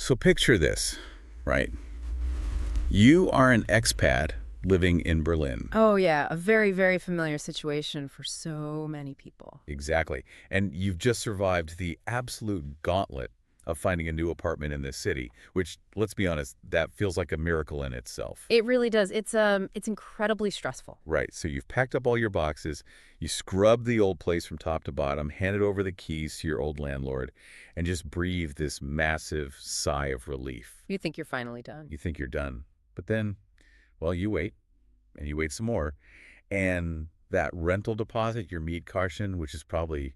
So picture this, right? You are an expat living in Berlin. Oh, yeah, a very, very familiar situation for so many people. Exactly. And you've just survived the absolute gauntlet of finding a new apartment in this city, which, let's be honest, that feels like a miracle in itself. It really does. It's incredibly stressful. Right. So you've packed up all your boxes, you scrubbed the old place from top to bottom, handed over the keys to your old landlord, and just breathe this massive sigh of relief. You think you're finally done. You think you're done. But then, well, you wait, and you wait some more. And that rental deposit, your Mietkaution, which is probably,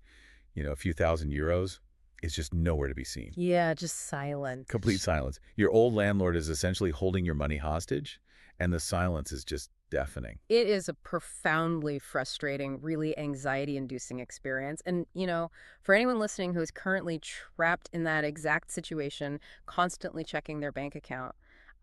a few thousand euros, is just nowhere to be seen. Yeah, just silent. Complete silence. Your old landlord is essentially holding your money hostage, and the silence is just deafening. It is a profoundly frustrating, really anxiety-inducing experience. And, for anyone listening who is currently trapped in that exact situation, constantly checking their bank account,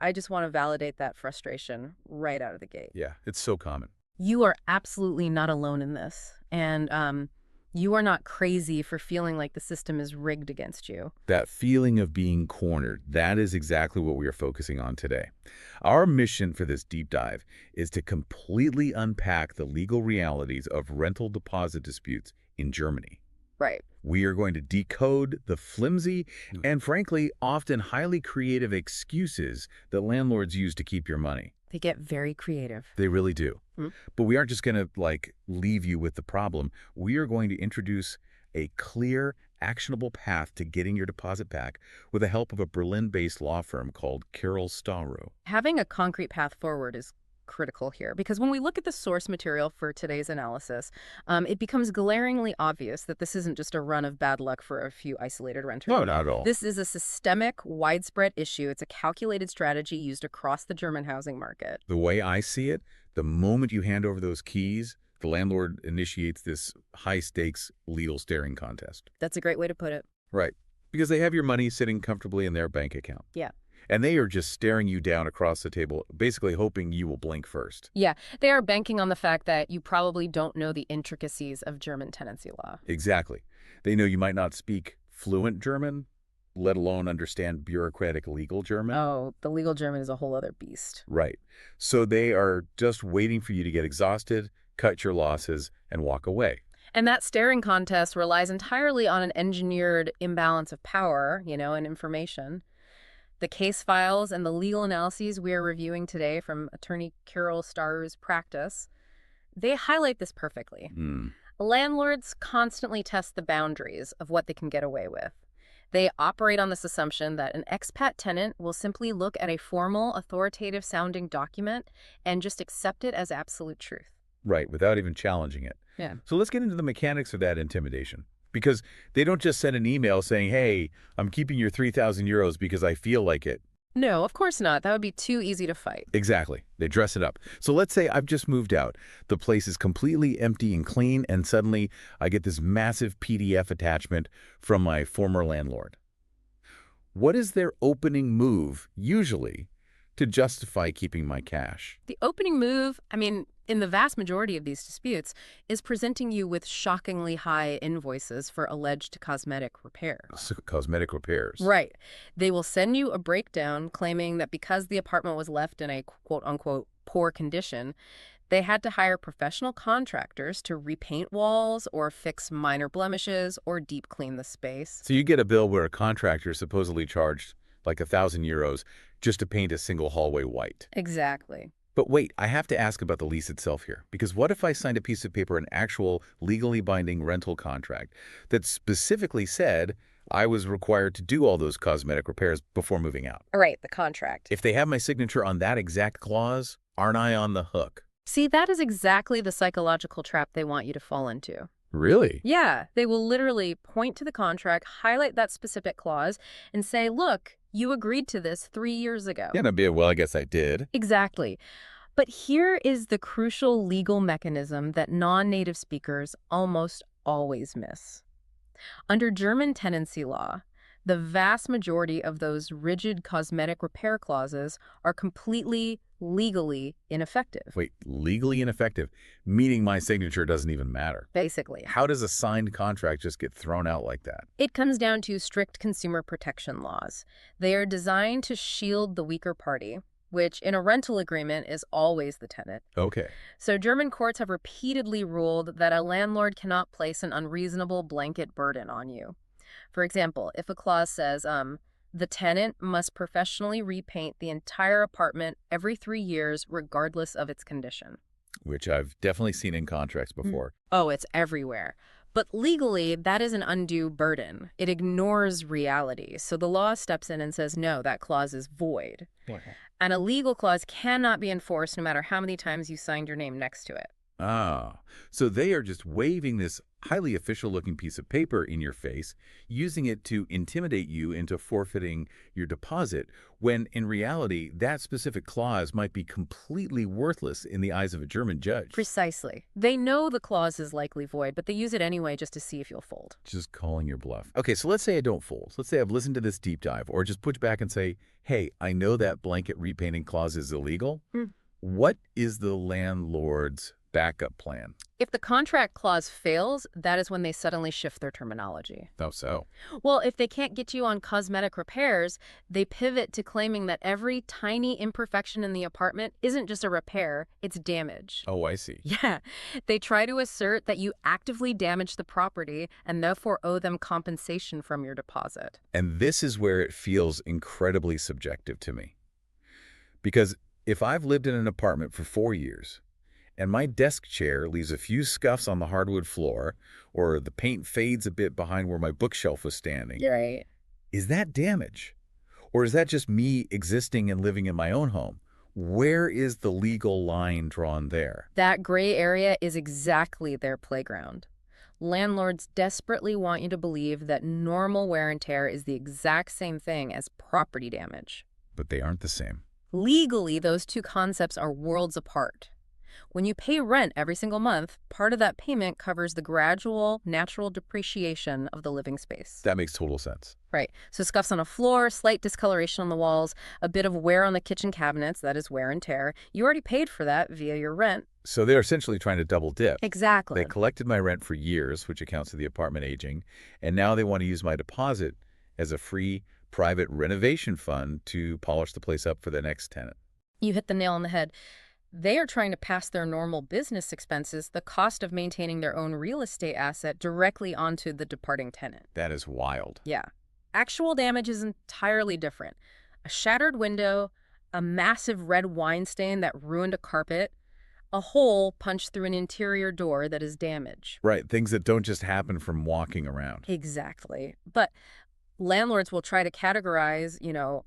I just want to validate that frustration right out of the gate. Yeah, it's so common. You are absolutely not alone in this. And you are not crazy for feeling like the system is rigged against you. That feeling of being cornered, that is exactly what we are focusing on today. Our mission for this deep dive is to completely unpack the legal realities of rental deposit disputes in Germany. Right. We are going to decode the flimsy and, frankly, often highly creative excuses that landlords use to keep your money. They get very creative. They really do. Mm. But we aren't just going to, leave you with the problem. We are going to introduce a clear, actionable path to getting your deposit back with the help of a Berlin-based law firm called Carol Staru. Having a concrete path forward is critical here, because when we look at the source material for today's analysis, it becomes glaringly obvious that this isn't just a run of bad luck for a few isolated renters. No, not at all. This is a systemic, widespread issue. It's a calculated strategy used across the German housing market. The way I see it, the moment you hand over those keys, the landlord initiates this high-stakes legal staring contest. That's a great way to put it. Right. Because they have your money sitting comfortably in their bank account. Yeah. And they are just staring you down across the table, basically hoping you will blink first. Yeah, they are banking on the fact that you probably don't know the intricacies of German tenancy law. Exactly. They know you might not speak fluent German, let alone understand bureaucratic legal German. Oh, the legal German is a whole other beast. Right. So they are just waiting for you to get exhausted, cut your losses, and walk away. And that staring contest relies entirely on an engineered imbalance of power, and information. The case files and the legal analyses we are reviewing today from attorney Carol Staru's practice, they highlight this perfectly. Landlords constantly test the boundaries of what they can get away with. They operate on this assumption that an expat tenant will simply look at a formal, authoritative-sounding document and just accept it as absolute truth. Right, without even challenging it. Yeah. So let's get into the mechanics of that intimidation. Because they don't just send an email saying, hey, I'm keeping your 3,000 euros because I feel like it. No, of course not. That would be too easy to fight. Exactly. They dress it up. So let's say I've just moved out. The place is completely empty and clean, and suddenly I get this massive PDF attachment from my former landlord. What is their opening move, usually, to justify keeping my cash? The opening move, in the vast majority of these disputes, is presenting you with shockingly high invoices for alleged cosmetic repairs. Cosmetic repairs. Right. They will send you a breakdown claiming that because the apartment was left in a quote-unquote poor condition, they had to hire professional contractors to repaint walls or fix minor blemishes or deep clean the space. So you get a bill where a contractor supposedly charged like 1,000 euros just to paint a single hallway white. Exactly. But wait, I have to ask about the lease itself here, because what if I signed a piece of paper, an actual legally binding rental contract that specifically said I was required to do all those cosmetic repairs before moving out? Right, the contract. If they have my signature on that exact clause, aren't I on the hook? See, that is exactly the psychological trap they want you to fall into. Really? Yeah, they will literally point to the contract, highlight that specific clause, and say, look, you agreed to this 3 years ago. Yeah, well, I guess I did. Exactly. But here is the crucial legal mechanism that non-native speakers almost always miss. Under German tenancy law, The vast majority of those rigid cosmetic repair clauses are completely legally ineffective. Wait, legally ineffective, meaning my signature doesn't even matter. Basically, How does a signed contract just get thrown out like that? it comes down to strict consumer protection laws. They are designed to shield the weaker party, which in a rental agreement is always the tenant. Okay. So German courts have repeatedly ruled that a landlord cannot place an unreasonable blanket burden on you. For example, if a clause says, the tenant must professionally repaint the entire apartment every 3 years, regardless of its condition. Which I've definitely seen in contracts before. Oh, it's everywhere. But legally, that is an undue burden. It ignores reality. So the law steps in and says, no, that clause is void. Okay. And a legal clause cannot be enforced no matter how many times you signed your name next to it. Ah, so they are just waving this highly official-looking piece of paper in your face, using it to intimidate you into forfeiting your deposit, when in reality, that specific clause might be completely worthless in the eyes of a German judge. Precisely. They know the clause is likely void, but they use it anyway just to see if you'll fold. Just calling your bluff. Okay, so let's say I don't fold. Let's say I've listened to this deep dive, or just push back and say, hey, I know that blanket repainting clause is illegal. What is the landlord's backup plan? If the contract clause fails, that is when they suddenly shift their terminology. Oh, so? Well, if they can't get you on cosmetic repairs, they pivot to claiming that every tiny imperfection in the apartment isn't just a repair, it's damage. Oh, I see. Yeah, they try to assert that you actively damaged the property and therefore owe them compensation from your deposit. And this is where it feels incredibly subjective to me. Because if I've lived in an apartment for 4 years, and my desk chair leaves a few scuffs on the hardwood floor, or the paint fades a bit behind where my bookshelf was standing, Right. is that damage? Or is that just me existing and living in my own home? Where is the legal line drawn there? That gray area is exactly their playground. Landlords desperately want you to believe that normal wear and tear is the exact same thing as property damage. But they aren't the same. Legally, those two concepts are worlds apart. When you pay rent every single month, part of that payment covers the gradual, natural depreciation of the living space. That makes total sense. Right. So scuffs on a floor, slight discoloration on the walls, a bit of wear on the kitchen cabinets, that is wear and tear. You already paid for that via your rent. So they're essentially trying to double dip. Exactly. They collected my rent for years, which accounts for the apartment aging, and now they want to use my deposit as a free private renovation fund to polish the place up for the next tenant. You hit the nail on the head. They are trying to pass their normal business expenses, the cost of maintaining their own real estate asset, directly onto the departing tenant. That is wild. Yeah. Actual damage is entirely different. A shattered window, a massive red wine stain that ruined a carpet, a hole punched through an interior door that is damage. Right, things that don't just happen from walking around. Exactly. But landlords will try to categorize,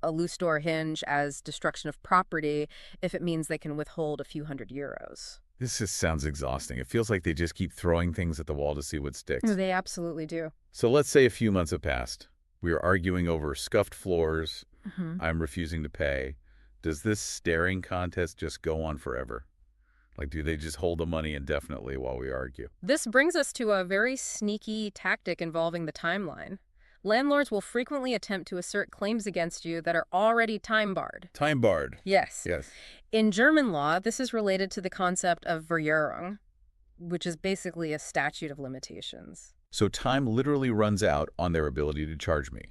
a loose door hinge as destruction of property if it means they can withhold a few €100. This just sounds exhausting. It feels like they just keep throwing things at the wall to see what sticks. They absolutely do. So let's say a few months have passed. We are arguing over scuffed floors. I'm refusing to pay. Does this staring contest just go on forever? Like, do they just hold the money indefinitely while we argue? This brings us to a very sneaky tactic involving the timeline. Landlords will frequently attempt to assert claims against you that are already time-barred. Time-barred. Yes. Yes. In German law, this is related to the concept of Verjährung, which is basically a statute of limitations. So time literally runs out on their ability to charge me.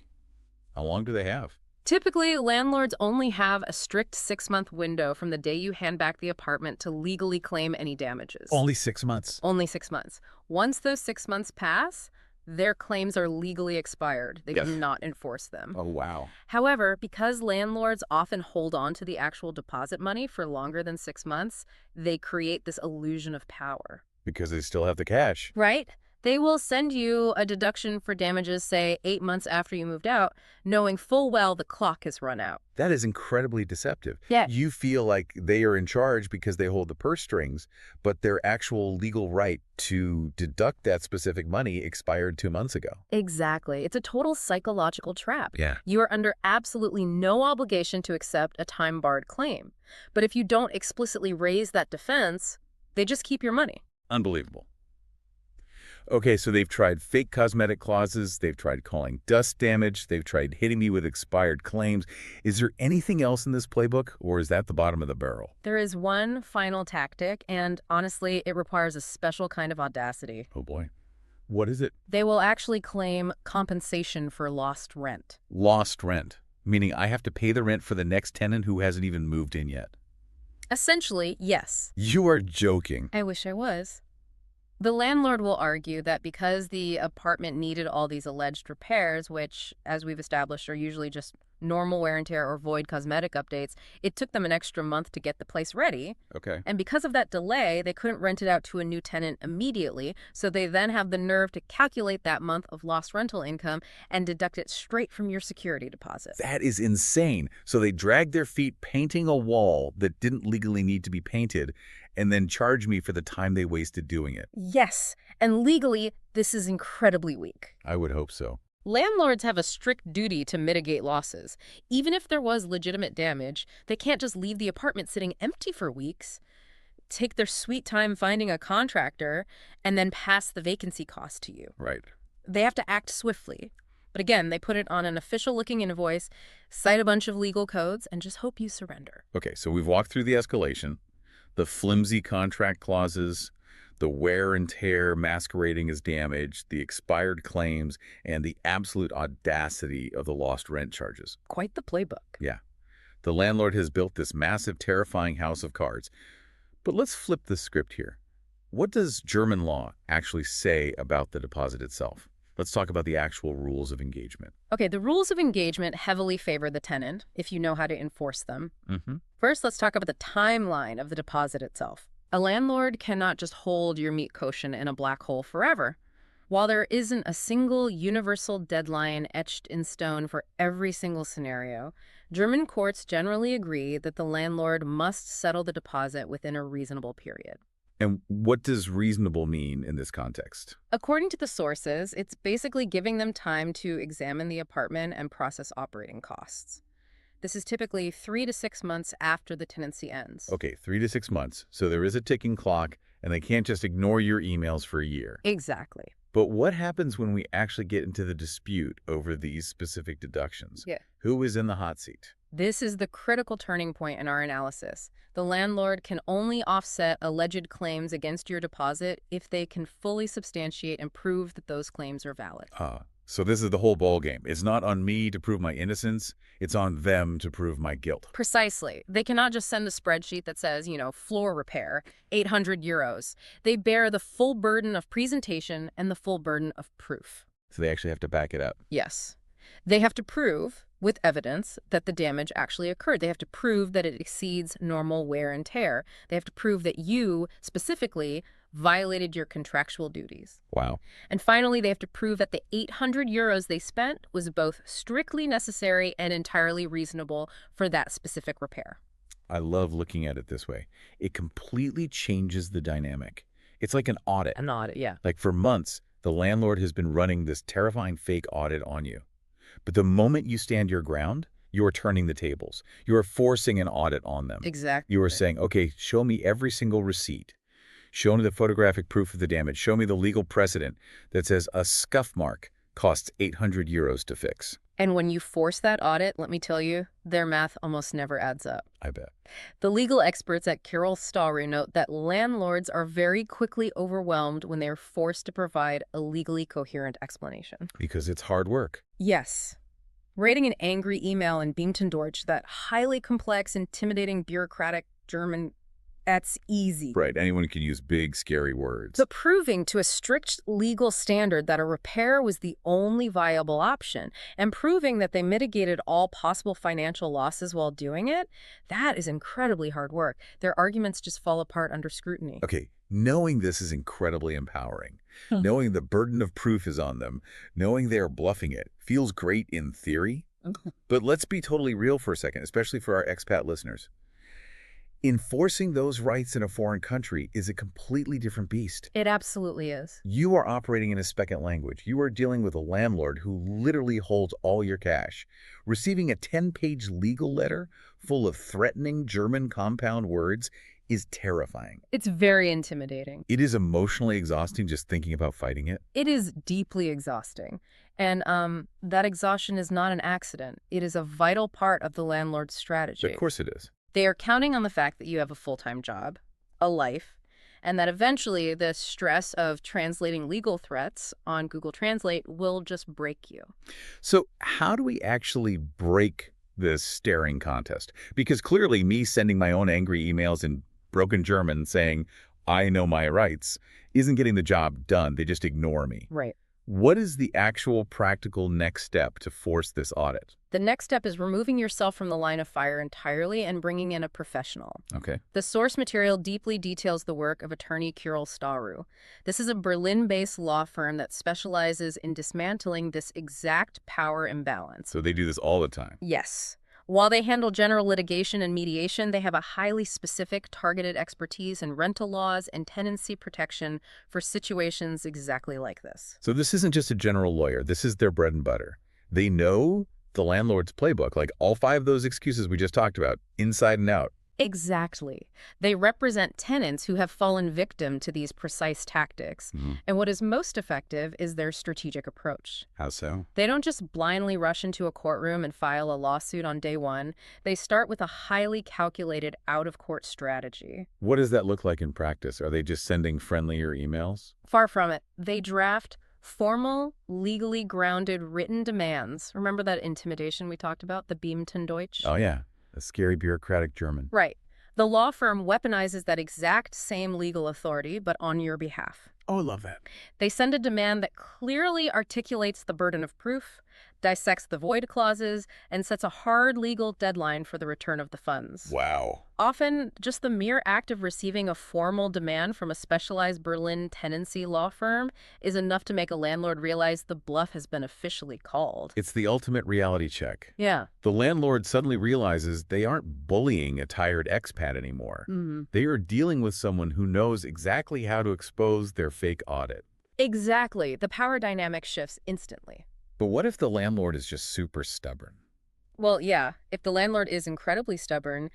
How long do they have? Typically, landlords only have a strict 6-month window from the day you hand back the apartment to legally claim any damages. Only 6 months. Only 6 months. Once those 6 months pass, their claims are legally expired. They cannot enforce them. Oh, wow. However, because landlords often hold on to the actual deposit money for longer than 6 months, they create this illusion of power. Because they still have the cash. Right? They will send you a deduction for damages, say, 8 months after you moved out, knowing full well the clock has run out. That is incredibly deceptive. Yeah. You feel like they are in charge because they hold the purse strings, but their actual legal right to deduct that specific money expired 2 months ago. Exactly. It's a total psychological trap. Yeah. You are under absolutely no obligation to accept a time-barred claim. But if you don't explicitly raise that defense, they just keep your money. Unbelievable. Okay, so they've tried fake cosmetic clauses, they've tried calling dust damage, they've tried hitting me with expired claims. Is there anything else in this playbook, or is that the bottom of the barrel? There is one final tactic, and honestly, it requires a special kind of audacity. Oh boy. What is it? They will actually claim compensation for lost rent. Lost rent, meaning I have to pay the rent for the next tenant who hasn't even moved in yet. Essentially, yes. You are joking. I wish I was. The landlord will argue that because the apartment needed all these alleged repairs, which, as we've established, are usually just normal wear and tear or void cosmetic updates, it took them an extra month to get the place ready. Okay. And because of that delay, they couldn't rent it out to a new tenant immediately, so they then have the nerve to calculate that month of lost rental income and deduct it straight from your security deposit. That is insane. So they dragged their feet painting a wall that didn't legally need to be painted and then charge me for the time they wasted doing it. Yes, and legally, this is incredibly weak. I would hope so. Landlords have a strict duty to mitigate losses. Even if there was legitimate damage, they can't just leave the apartment sitting empty for weeks, take their sweet time finding a contractor, and then pass the vacancy cost to you. Right. They have to act swiftly. But again, they put it on an official-looking invoice, cite a bunch of legal codes, and just hope you surrender. Okay, so we've walked through the escalation, the flimsy contract clauses, the wear and tear masquerading as damage, the expired claims, and the absolute audacity of the lost rent charges. Quite the playbook. Yeah. The landlord has built this massive, terrifying house of cards. But let's flip the script here. What does German law actually say about the deposit itself? Let's talk about the actual rules of engagement. Okay, the rules of engagement heavily favor the tenant, if you know how to enforce them. First, let's talk about the timeline of the deposit itself. A landlord cannot just hold your Mietkaution in a black hole forever. While there isn't a single universal deadline etched in stone for every single scenario, German courts generally agree that the landlord must settle the deposit within a reasonable period. And what does reasonable mean in this context? According to the sources, it's basically giving them time to examine the apartment and process operating costs. This is typically 3 to 6 months after the tenancy ends. Okay, 3 to 6 months. So there is a ticking clock, and they can't just ignore your emails for a year. Exactly. But what happens when we actually get into the dispute over these specific deductions? Yeah. Who is in the hot seat? This is the critical turning point in our analysis. The landlord can only offset alleged claims against your deposit if they can fully substantiate and prove that those claims are valid. So this is the whole ballgame. It's not on me to prove my innocence. It's on them to prove my guilt. Precisely. They cannot just send a spreadsheet that says, floor repair, 800 euros. They bear the full burden of presentation and the full burden of proof. So they actually have to back it up. Yes. They have to prove, with evidence, that the damage actually occurred. They have to prove that it exceeds normal wear and tear. They have to prove that you, specifically, violated your contractual duties. Wow. And finally, they have to prove that the 800 euros they spent was both strictly necessary and entirely reasonable for that specific repair. I love looking at it this way. It completely changes the dynamic. It's like an audit. An audit, yeah. Like for months, the landlord has been running this terrifying fake audit on you. But the moment you stand your ground, you are turning the tables. You are forcing an audit on them. Exactly. You are saying, okay, show me every single receipt. Show me the photographic proof of the damage. Show me the legal precedent that says a scuff mark costs 800 euros to fix. And when you force that audit, let me tell you, their math almost never adds up. I bet. The legal experts at Kirill Staru note that landlords are very quickly overwhelmed when they are forced to provide a legally coherent explanation. Because it's hard work. Yes. Writing an angry email in Beamtendeutsch, that highly complex, intimidating, bureaucratic German, that's easy. Right. Anyone can use big, scary words. But proving to a strict legal standard that a repair was the only viable option and proving that they mitigated all possible financial losses while doing it, that is incredibly hard work. Their arguments just fall apart under scrutiny. Okay. Knowing this is incredibly empowering. Knowing the burden of proof is on them, knowing they are bluffing it, feels great in theory. But let's be totally real for a second, especially for our expat listeners. Enforcing those rights in a foreign country is a completely different beast. It absolutely is. You are operating in a second language. You are dealing with a landlord who literally holds all your cash. Receiving a 10-page legal letter full of threatening German compound words is terrifying. It's very intimidating. It is emotionally exhausting just thinking about fighting it. It is deeply exhausting. And that exhaustion is not an accident. It is a vital part of the landlord's strategy. Of course it is. They are counting on the fact that you have a full-time job, a life, and that eventually the stress of translating legal threats on Google Translate will just break you. So how do we actually break this staring contest? Because clearly me sending my own angry emails in broken German saying, I know my rights, isn't getting the job done. They just ignore me. Right. What is the actual practical next step to force this audit? The next step is removing yourself from the line of fire entirely and bringing in a professional. Okay. The source material deeply details the work of attorney Kirill Staru. This is a Berlin-based law firm that specializes in dismantling this exact power imbalance. So they do this all the time. Yes. While they handle general litigation and mediation, they have a highly specific, targeted expertise in rental laws and tenancy protection for situations exactly like this. So this isn't just a general lawyer. This is their bread and butter. They know the landlord's playbook, like all 5 of those excuses we just talked about, inside and out. Exactly. They represent tenants who have fallen victim to these precise tactics. And what is most effective is their strategic approach. How so? They don't just blindly rush into a courtroom and file a lawsuit on day one. They start with a highly calculated out-of-court strategy. What does that look like in practice? Are they just sending friendlier emails? Far from it. They draft formal, legally grounded written demands. Remember that intimidation we talked about, the Beamton Deutsch? Oh, yeah. A scary bureaucratic German. Right. The law firm weaponizes that exact same legal authority, but on your behalf. Oh, I love that. They send a demand that clearly articulates the burden of proof, dissects the void clauses, and sets a hard legal deadline for the return of the funds. Wow. Often, just the mere act of receiving a formal demand from a specialized Berlin tenancy law firm is enough to make a landlord realize the bluff has been officially called. It's the ultimate reality check. Yeah. The landlord suddenly realizes they aren't bullying a tired expat anymore. They are dealing with someone who knows exactly how to expose their fake audit. Exactly. The power dynamic shifts instantly. But what if the landlord is just super stubborn? Well, yeah, if the landlord is incredibly stubborn,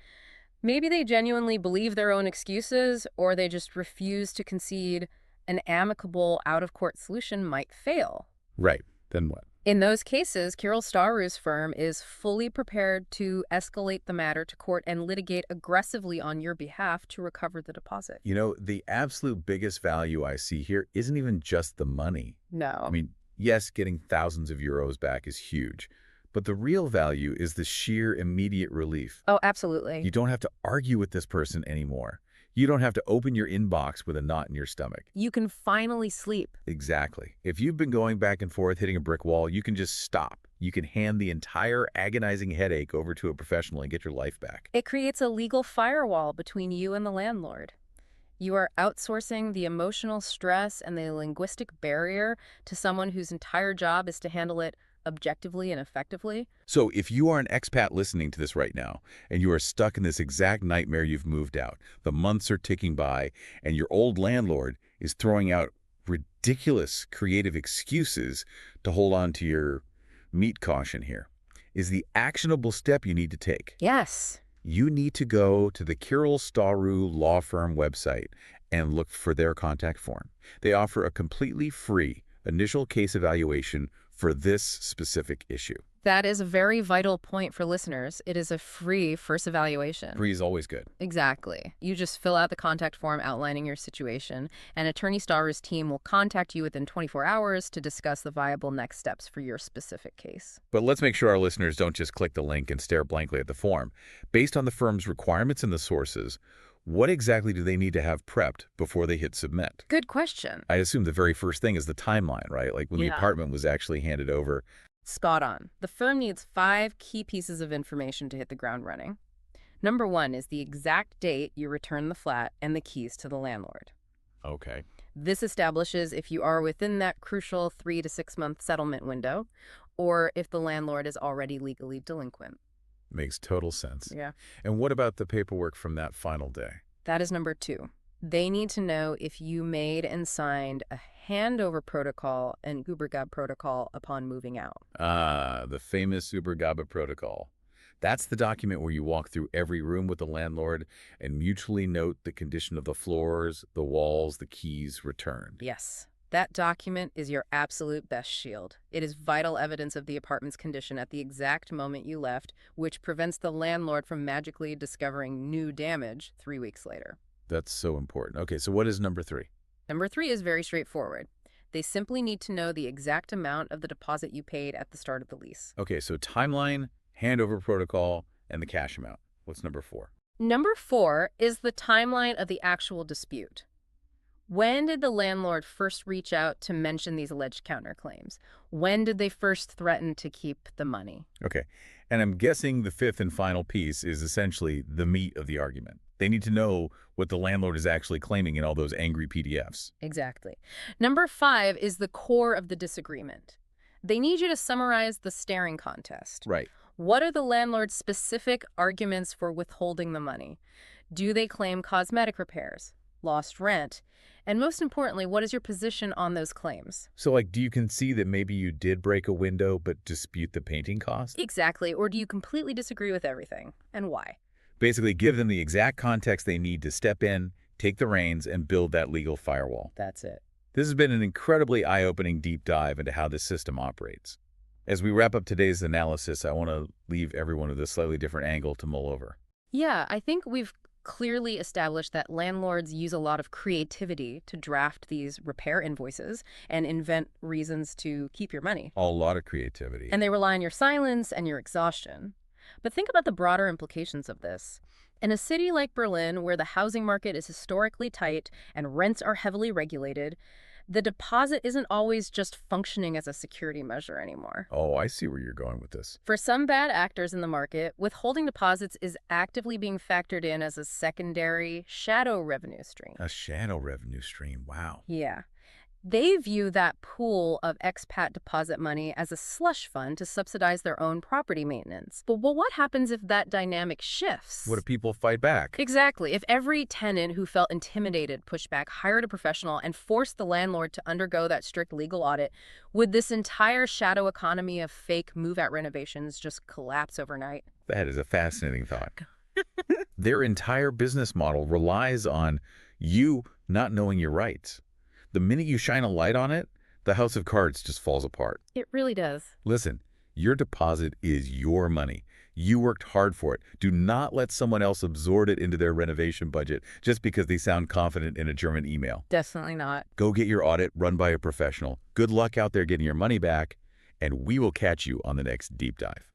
maybe they genuinely believe their own excuses, or they just refuse to concede an amicable out-of-court solution might fail. Right. Then what? In those cases, Kirill Staru's firm is fully prepared to escalate the matter to court and litigate aggressively on your behalf to recover the deposit. You know, the absolute biggest value I see here isn't even just the money. No. I mean, yes, getting thousands of euros back is huge, but the real value is the sheer immediate relief. Oh, absolutely. You don't have to argue with this person anymore. You don't have to open your inbox with a knot in your stomach. You can finally sleep. Exactly. If you've been going back and forth hitting a brick wall, you can just stop. You can hand the entire agonizing headache over to a professional and get your life back. It creates a legal firewall between you and the landlord. You are outsourcing the emotional stress and the linguistic barrier to someone whose entire job is to handle it objectively and effectively. So if you are an expat listening to this right now, and you are stuck in this exact nightmare, you've moved out, the months are ticking by, and your old landlord is throwing out ridiculous creative excuses to hold on to your Mietkaution here, is the actionable step you need to take. Yes. You need to go to the Kirill Staru law firm website and look for their contact form. They offer a completely free initial case evaluation for this specific issue. That is a very vital point for listeners. It is a free first evaluation. Free is always good. Exactly. You just fill out the contact form outlining your situation, and Attorney Staru's team will contact you within 24 hours to discuss the viable next steps for your specific case. But let's make sure our listeners don't just click the link and stare blankly at the form. Based on the firm's requirements and the sources, what exactly do they need to have prepped before they hit submit? Good question. I assume the very first thing is the timeline, right? Like when the apartment was actually handed over. Spot on. The firm needs 5 key pieces of information to hit the ground running. Number 1 is the exact date you return the flat and the keys to the landlord. Okay. This establishes if you are within that crucial 3 to 6 month settlement window, or if the landlord is already legally delinquent. Makes total sense. Yeah. And what about the paperwork from that final day? That is number 2. They need to know if you made and signed a handover protocol and Übergabe protocol upon moving out. Ah, the famous Übergabe protocol. That's the document where you walk through every room with the landlord and mutually note the condition of the floors, the walls, the keys returned. Yes. That document is your absolute best shield. It is vital evidence of the apartment's condition at the exact moment you left, which prevents the landlord from magically discovering new damage 3 weeks later. That's so important. Okay, so what is number 3? Number 3 is very straightforward. They simply need to know the exact amount of the deposit you paid at the start of the lease. Okay, so timeline, handover protocol, and the cash amount. What's number 4? Number 4 is the timeline of the actual dispute. When did the landlord first reach out to mention these alleged counterclaims? When did they first threaten to keep the money? Okay, and I'm guessing the 5th and final piece is essentially the meat of the argument. They need to know what the landlord is actually claiming in all those angry PDFs. Exactly. Number 5 is the core of the disagreement. They need you to summarize the staring contest. Right. What are the landlord's specific arguments for withholding the money? Do they claim cosmetic repairs, lost rent? And most importantly, what is your position on those claims? So, like, do you concede that maybe you did break a window but dispute the painting cost? Exactly. Or do you completely disagree with everything? And why? Basically, give them the exact context they need to step in, take the reins, and build that legal firewall. That's it. This has been an incredibly eye-opening deep dive into how this system operates. As we wrap up today's analysis, I want to leave everyone with a slightly different angle to mull over. Yeah, I think we've clearly established that landlords use a lot of creativity to draft these repair invoices and invent reasons to keep your money. A lot of creativity. And they rely on your silence and your exhaustion. But think about the broader implications of this. In a city like Berlin, where the housing market is historically tight and rents are heavily regulated, the deposit isn't always just functioning as a security measure anymore. Oh, I see where you're going with this. For some bad actors in the market, withholding deposits is actively being factored in as a secondary shadow revenue stream. A shadow revenue stream, wow. Yeah. They view that pool of expat deposit money as a slush fund to subsidize their own property maintenance. But what happens if that dynamic shifts? What if people fight back? Exactly. If every tenant who felt intimidated pushed back, hired a professional, and forced the landlord to undergo that strict legal audit, would this entire shadow economy of fake move-out renovations just collapse overnight? That is a fascinating thought. Their entire business model relies on you not knowing your rights. The minute you shine a light on it, the house of cards just falls apart. It really does. Listen, your deposit is your money. You worked hard for it. Do not let someone else absorb it into their renovation budget just because they sound confident in a German email. Definitely not. Go get your audit run by a professional. Good luck out there getting your money back, and we will catch you on the next deep dive.